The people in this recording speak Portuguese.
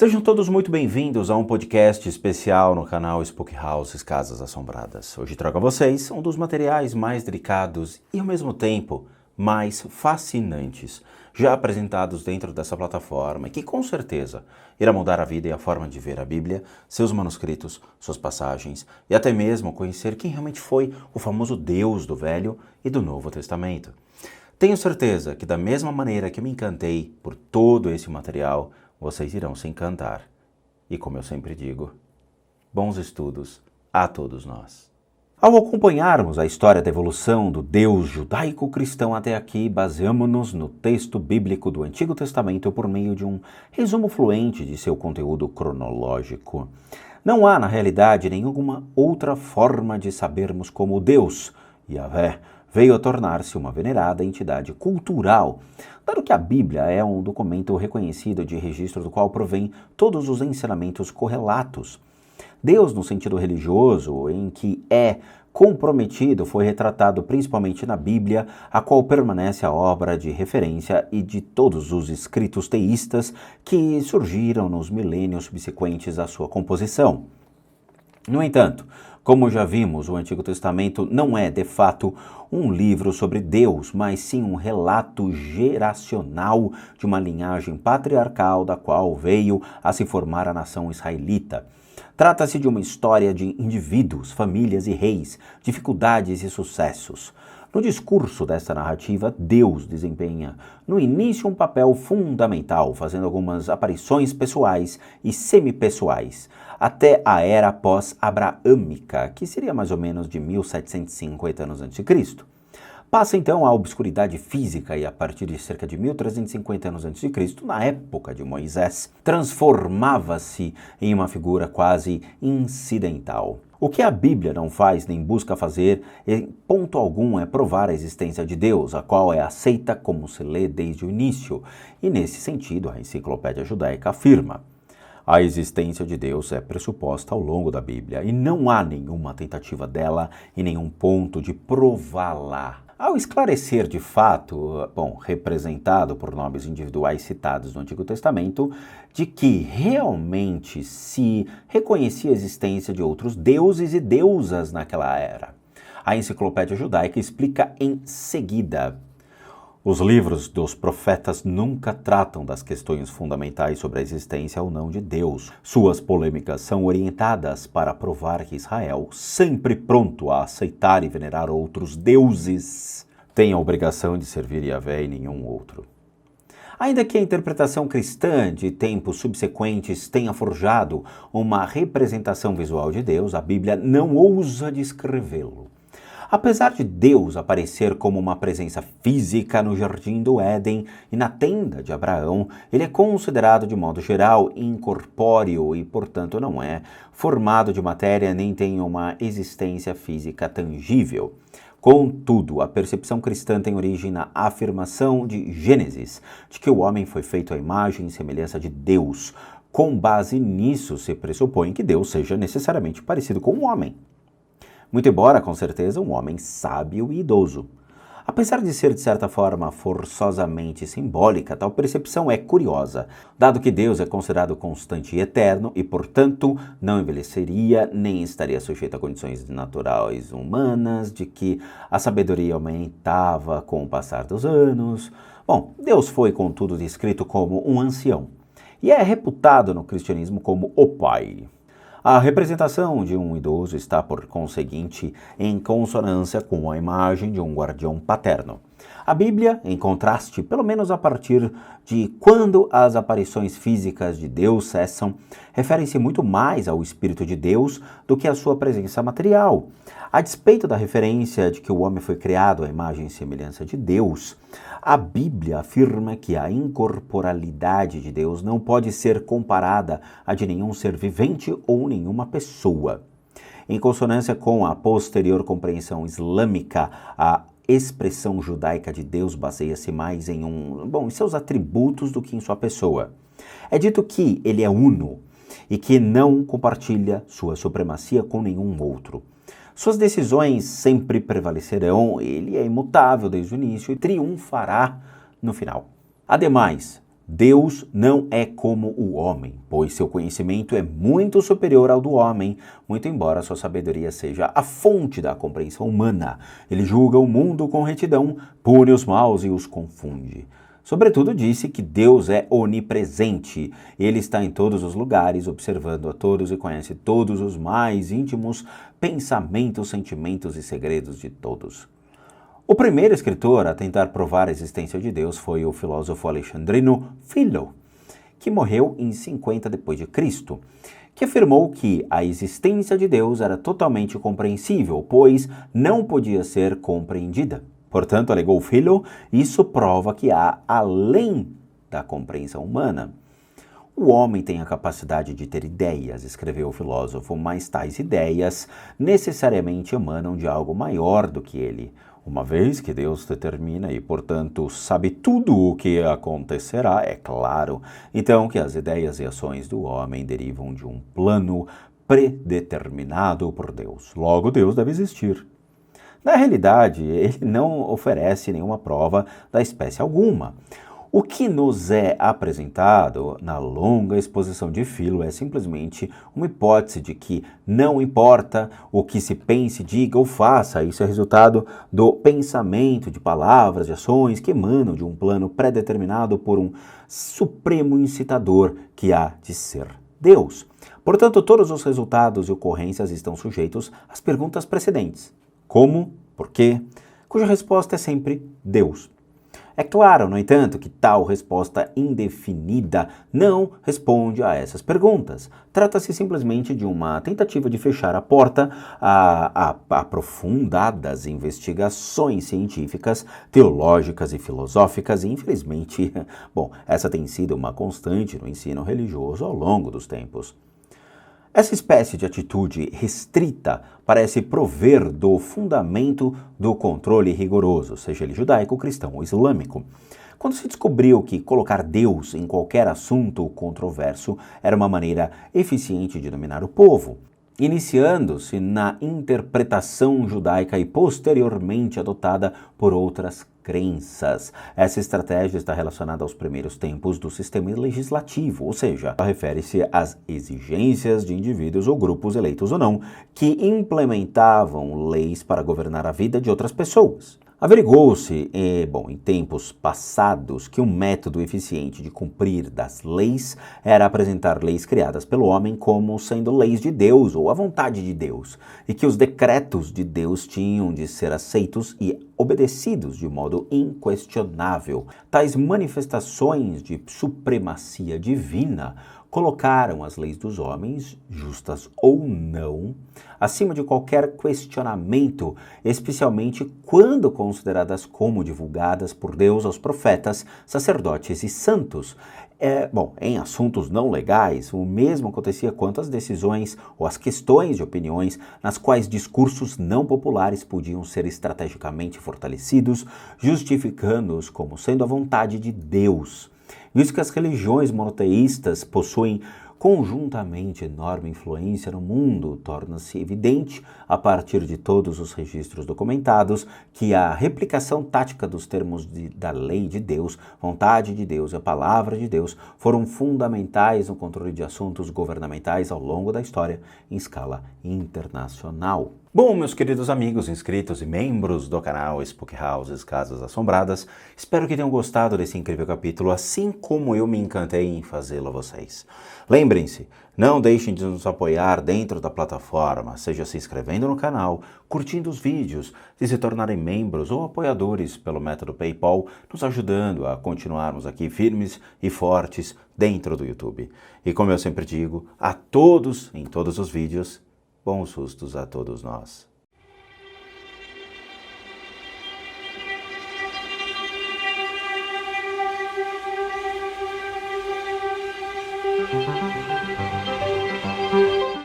Sejam todos muito bem-vindos a um podcast especial no canal Spook Houses Casas Assombradas. Hoje trago a vocês um dos materiais mais delicados e, ao mesmo tempo, mais fascinantes, já apresentados dentro dessa plataforma e que, com certeza, irá mudar a vida e a forma de ver a Bíblia, seus manuscritos, suas passagens e até mesmo conhecer quem realmente foi o famoso Deus do Velho e do Novo Testamento. Tenho certeza que, da mesma maneira que me encantei por todo esse material, vocês irão se encantar. E como eu sempre digo, bons estudos a todos nós. Ao acompanharmos a história da evolução do Deus judaico-cristão até aqui, baseamo-nos no texto bíblico do Antigo Testamento por meio de um resumo fluente de seu conteúdo cronológico. Não há, na realidade, nenhuma outra forma de sabermos como Deus, Yahvé, veio a tornar-se uma venerada entidade cultural, dado que a Bíblia é um documento reconhecido de registro do qual provém todos os ensinamentos correlatos. Deus, no sentido religioso, em que é comprometido, foi retratado principalmente na Bíblia, a qual permanece a obra de referência e de todos os escritos teístas que surgiram nos milênios subsequentes à sua composição. No entanto, como já vimos, o Antigo Testamento não é, de fato, um livro sobre Deus, mas sim um relato geracional de uma linhagem patriarcal da qual veio a se formar a nação israelita. Trata-se de uma história de indivíduos, famílias e reis, dificuldades e sucessos. No discurso desta narrativa, Deus desempenha, no início, um papel fundamental, fazendo algumas aparições pessoais e semipessoais, até a era pós-abraâmica, que seria mais ou menos de 1750 anos a.C. Passa então à obscuridade física e, a partir de cerca de 1350 anos a.C., na época de Moisés, transformava-se em uma figura quase incidental. O que a Bíblia não faz nem busca fazer, em ponto algum, é provar a existência de Deus, a qual é aceita como se lê desde o início, e nesse sentido a Enciclopédia Judaica afirma: a existência de Deus é pressuposta ao longo da Bíblia, e não há nenhuma tentativa dela em nenhum ponto de prová-la. Ao esclarecer de fato, representado por nomes individuais citados no Antigo Testamento, de que realmente se reconhecia a existência de outros deuses e deusas naquela era. A Enciclopédia Judaica explica em seguida: os livros dos profetas nunca tratam das questões fundamentais sobre a existência ou não de Deus. Suas polêmicas são orientadas para provar que Israel, sempre pronto a aceitar e venerar outros deuses, tem a obrigação de servir Yahvé e nenhum outro. Ainda que a interpretação cristã de tempos subsequentes tenha forjado uma representação visual de Deus, a Bíblia não ousa descrevê-lo. Apesar de Deus aparecer como uma presença física no jardim do Éden e na tenda de Abraão, ele é considerado de modo geral incorpóreo e, portanto, não é formado de matéria nem tem uma existência física tangível. Contudo, a percepção cristã tem origem na afirmação de Gênesis, de que o homem foi feito à imagem e semelhança de Deus. Com base nisso, se pressupõe que Deus seja necessariamente parecido com o homem. Muito embora, com certeza, um homem sábio e idoso. Apesar de ser, de certa forma, forçosamente simbólica, tal percepção é curiosa, dado que Deus é considerado constante e eterno e, portanto, não envelheceria nem estaria sujeito a condições naturais humanas, de que a sabedoria aumentava com o passar dos anos. Deus foi, contudo, descrito como um ancião e é reputado no cristianismo como o Pai. A representação de um idoso está, por conseguinte, em consonância com a imagem de um guardião paterno. A Bíblia, em contraste, pelo menos a partir de quando as aparições físicas de Deus cessam, refere-se muito mais ao Espírito de Deus do que à sua presença material. A despeito da referência de que o homem foi criado à imagem e semelhança de Deus, a Bíblia afirma que a incorporalidade de Deus não pode ser comparada à de nenhum ser vivente ou nenhuma pessoa. Em consonância com a posterior compreensão islâmica, a expressão judaica de Deus baseia-se mais em seus atributos do que em sua pessoa. É dito que ele é uno e que não compartilha sua supremacia com nenhum outro. Suas decisões sempre prevalecerão, ele é imutável desde o início e triunfará no final. Ademais, Deus não é como o homem, pois seu conhecimento é muito superior ao do homem, muito embora sua sabedoria seja a fonte da compreensão humana. Ele julga o mundo com retidão, pune os maus e os confunde. Sobretudo disse que Deus é onipresente. Ele está em todos os lugares, observando a todos e conhece todos os mais íntimos pensamentos, sentimentos e segredos de todos. O primeiro escritor a tentar provar a existência de Deus foi o filósofo alexandrino Philo, que morreu em 50 d.C., que afirmou que a existência de Deus era totalmente compreensível, pois não podia ser compreendida. Portanto, alegou Philo, isso prova que há além da compreensão humana. O homem tem a capacidade de ter ideias, escreveu o filósofo, mas tais ideias necessariamente emanam de algo maior do que ele. Uma vez que Deus determina e, portanto, sabe tudo o que acontecerá, é claro, então que as ideias e ações do homem derivam de um plano predeterminado por Deus. Logo, Deus deve existir. Na realidade, ele não oferece nenhuma prova da espécie alguma. O que nos é apresentado na longa exposição de Philo é simplesmente uma hipótese de que não importa o que se pense, diga ou faça, isso é resultado do pensamento, de palavras, de ações que emanam de um plano pré-determinado por um supremo incitador que há de ser Deus. Portanto, todos os resultados e ocorrências estão sujeitos às perguntas precedentes. Como? Por quê? Cuja resposta é sempre Deus. É claro, no entanto, que tal resposta indefinida não responde a essas perguntas. Trata-se simplesmente de uma tentativa de fechar a porta a aprofundadas investigações científicas, teológicas e filosóficas, e infelizmente, essa tem sido uma constante no ensino religioso ao longo dos tempos. Essa espécie de atitude restrita parece prover do fundamento do controle rigoroso, seja ele judaico, cristão ou islâmico. Quando se descobriu que colocar Deus em qualquer assunto controverso era uma maneira eficiente de dominar o povo, iniciando-se na interpretação judaica e posteriormente adotada por outras crenças. Essa estratégia está relacionada aos primeiros tempos do sistema legislativo, ou seja, refere-se às exigências de indivíduos ou grupos eleitos ou não, que implementavam leis para governar a vida de outras pessoas. Averigou-se, em tempos passados, que um método eficiente de cumprir das leis era apresentar leis criadas pelo homem como sendo leis de Deus ou a vontade de Deus, e que os decretos de Deus tinham de ser aceitos e obedecidos de modo inquestionável. Tais manifestações de supremacia divina colocaram as leis dos homens, justas ou não, acima de qualquer questionamento, especialmente quando consideradas como divulgadas por Deus aos profetas, sacerdotes e santos. Em assuntos não legais, o mesmo acontecia quanto às decisões ou às questões de opiniões nas quais discursos não populares podiam ser estrategicamente fortalecidos, justificando-os como sendo a vontade de Deus. Visto que as religiões monoteístas possuem conjuntamente enorme influência no mundo, torna-se evidente, a partir de todos os registros documentados, que a replicação tática dos termos da lei de Deus, vontade de Deus e a palavra de Deus foram fundamentais no controle de assuntos governamentais ao longo da história em escala internacional. Bom, meus queridos amigos, inscritos e membros do canal Spook Houses Casas Assombradas, espero que tenham gostado desse incrível capítulo, assim como eu me encantei em fazê-lo a vocês. Lembrem-se, não deixem de nos apoiar dentro da plataforma, seja se inscrevendo no canal, curtindo os vídeos, de se tornarem membros ou apoiadores pelo método PayPal, nos ajudando a continuarmos aqui firmes e fortes dentro do YouTube. E como eu sempre digo, a todos, em todos os vídeos, bons sustos a todos nós.